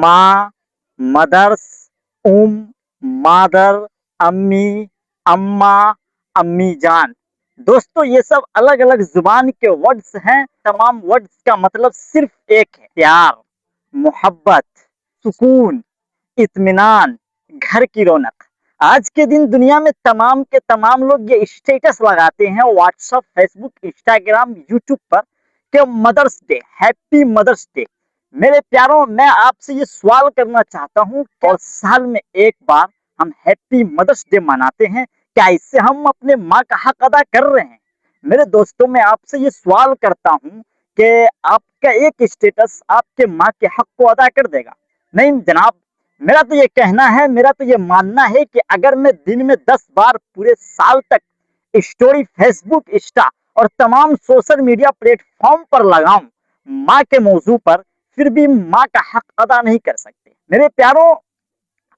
माँ, मदर्स, मादर, अम्मी, अम्मा, अम्मी जान। दोस्तों ये सब अलग अलग जुबान के वर्ड्स हैं। तमाम वर्ड्स का मतलब सिर्फ एक है, प्यार, मोहब्बत, सुकून, इत्मीनान, घर की रौनक। आज के दिन दुनिया में तमाम के तमाम लोग ये स्टेटस लगाते हैं व्हाट्सएप, फेसबुक, इंस्टाग्राम, यूट्यूब पर कि mother's day, happy mother's day. मेरे प्यारों, मैं आपसे ये सवाल करना चाहता हूँ, और साल में एक बार हम हैप्पी मदर्स डे मनाते हैं, क्या इससे हम अपने माँ का हक अदा कर रहे हैं? मेरे दोस्तों, मैं आपसे ये सवाल करता हूँ कि आपका एक स्टेटस आपके माँ के हक को अदा कर देगा? नहीं जनाब। मेरा तो ये कहना है, मेरा तो ये मानना है कि अगर मैं दिन में 10 बार पूरे साल तक स्टोरी फेसबुक, इंस्टा और तमाम सोशल मीडिया प्लेटफॉर्म पर लगाऊं माँ के मौजू पर, फिर भी माँ का हक अदा नहीं कर सकते। मेरे प्यारों,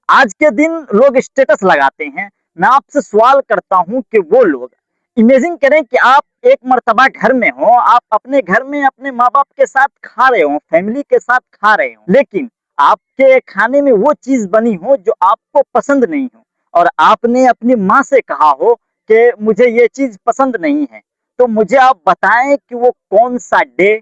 आज के दिन लोग स्टेटस लगाते हैं। मैं आपसे सवाल करता हूं कि वो लोग इमेजिन करें कि आप एक मर्तबा घर में हो, आप अपने घर में अपने माँ बाप के साथ खा रहे हो, फैमिली के साथ खा रहे हो, लेकिन आपके खाने में वो चीज बनी हो जो आपको पसंद नहीं हो, और आपने अपनी माँ से कहा हो कि मुझे ये चीज पसंद नहीं है। तो मुझे आप बताएं कि वो कौन सा डे,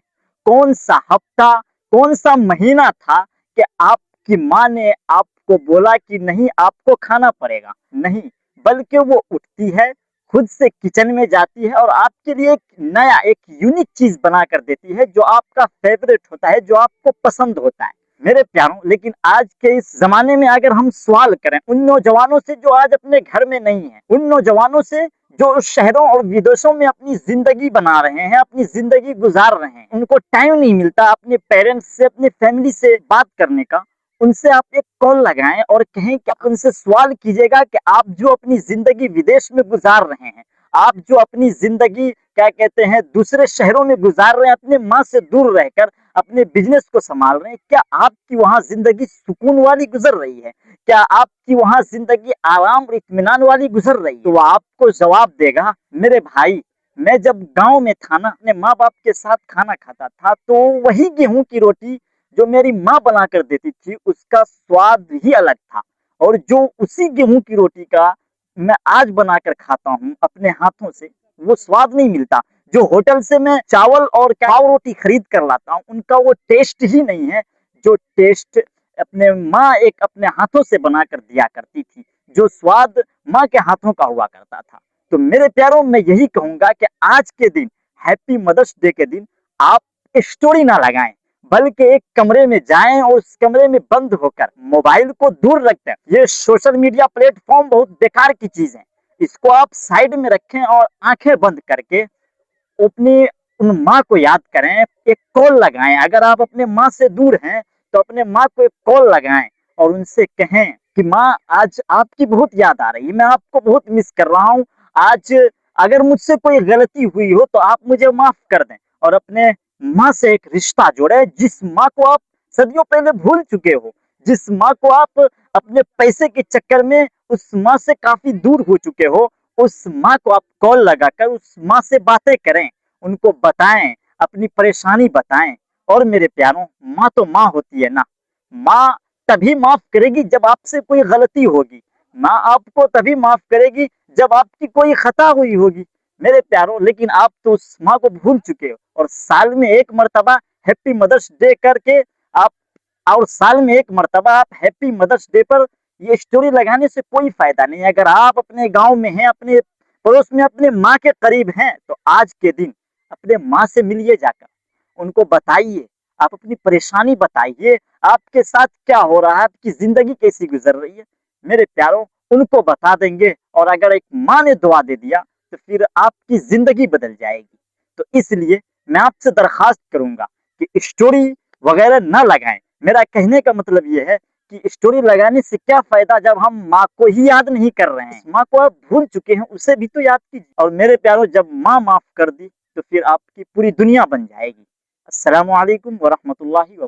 कौन सा हफ्ता, कौन सा महीना था कि आपकी माँ ने आपको बोला कि नहीं आपको खाना पड़ेगा? नहीं, बल्कि वो उठती है, खुद से किचन में जाती है और आपके लिए एक नया, एक यूनिक चीज बना कर देती है जो आपका फेवरेट होता है, जो आपको पसंद होता है। मेरे प्यारों, लेकिन आज के इस जमाने में अगर हम सवाल करें उन नौजवानों से जो आज अपने घर में नहीं है, उन नौजवानों से जो शहरों और विदेशों में अपनी जिंदगी बना रहे हैं, अपनी जिंदगी गुजार रहे हैं, उनको टाइम नहीं मिलता अपने पेरेंट्स से, अपने फैमिली से बात करने का, उनसे आप एक कॉल लगाएं और कहें कि आप उनसे सवाल कीजिएगा कि आप जो अपनी जिंदगी विदेश में गुजार रहे हैं, आप जो अपनी जिंदगी क्या कहते हैं दूसरे शहरों में गुजार रहे हैं, अपने माँ से दूर रहकर अपने बिजनेस को संभाल रहे हैं, क्या आपकी वहां जिंदगी सुकून वाली गुजर रही है? क्या आपकी वहां जिंदगी आराम और इत्मीनान वाली गुजर रही है? तो वो आपको जवाब देगा, मेरे भाई, मैं जब गांव में था ना, अपने माँ बाप के साथ खाना खाता था, तो वही गेहूं की रोटी जो मेरी माँ बना कर देती थी उसका स्वाद ही अलग था, और जो उसी गेहूं की रोटी का मैं आज बनाकर खाता हूँ अपने हाथों से, वो स्वाद नहीं मिलता। जो होटल से मैं चावल और पाव रोटी खरीद कर लाता हूँ, उनका वो टेस्ट ही नहीं है जो टेस्ट अपने माँ एक अपने हाथों से बना कर दिया करती थी, जो स्वाद माँ के हाथों का हुआ करता था। तो मेरे प्यारों, मैं यही कहूंगा कि आज के दिन, हैप्पी मदर्स डे के दिन, आप स्टोरी ना लगाएं, बल्कि एक कमरे में जाएं और उस कमरे में बंद होकर मोबाइल को दूर रख दें। ये सोशल मीडिया प्लेटफॉर्म बहुत बेकार की चीज है, इसको आप साइड में रखें और आंखें बंद करके अपनी उन माँ को याद करें, एक कॉल लगाएं। अगर आप अपने माँ से दूर हैं तो अपने माँ को एक कॉल लगाएं और उनसे कहें कि माँ, आज आपकी बहुत याद आ रही है, मैं आपको बहुत मिस कर रहा हूँ। आज अगर मुझसे कोई गलती हुई हो तो आप मुझे माफ कर दें, और अपने माँ से एक रिश्ता जोड़े, जिस माँ को आप सदियों पहले भूल चुके हो, जिस माँ को आप अपने पैसे के चक्कर में उस माँ से काफी दूर हो चुके हो, उस माँ को आप कॉल लगाकर उस माँ से बातें करें, उनको बताएं, अपनी परेशानी बताएं। और मेरे प्यारों, माँ तो माँ होती है ना, माँ तभी माफ करेगी जब आपसे कोई गलती होगी, माँ आपको तभी माफ करेगी जब आपकी कोई खता हुई होगी। मेरे प्यारों, लेकिन आप तो उस माँ को भूल चुके हो, और साल में एक मर्तबा हैप्पी मदर्स डे करके आप, और साल में एक मर्तबा आप हैप्पी मदर्स डे पर ये स्टोरी लगाने से कोई फायदा नहीं है। अगर आप अपने गांव में हैं, अपने पड़ोस में अपने माँ के करीब हैं, तो आज के दिन अपने माँ से मिलिए जाकर, उनको बताइए, आप अपनी परेशानी बताइए, आपके साथ क्या हो रहा है, आपकी जिंदगी कैसी गुजर रही है। मेरे प्यारों, उनको बता देंगे, और अगर एक माँ ने दुआ दे दिया तो फिर आपकी जिंदगी बदल जाएगी। तो इसलिए मैं आपसे दरखास्त करूंगा कि स्टोरी वगैरह न लगाएं। मेरा कहने का मतलब ये है कि स्टोरी लगाने से क्या फायदा जब हम माँ को ही याद नहीं कर रहे हैं, माँ को आप भूल चुके हैं, उसे भी तो याद कीजिए। और मेरे प्यारों, जब माँ माफ कर दी तो फिर आपकी पूरी दुनिया बन जाएगी। अस्सलामु अलैकुम व रहमतुल्लाहि व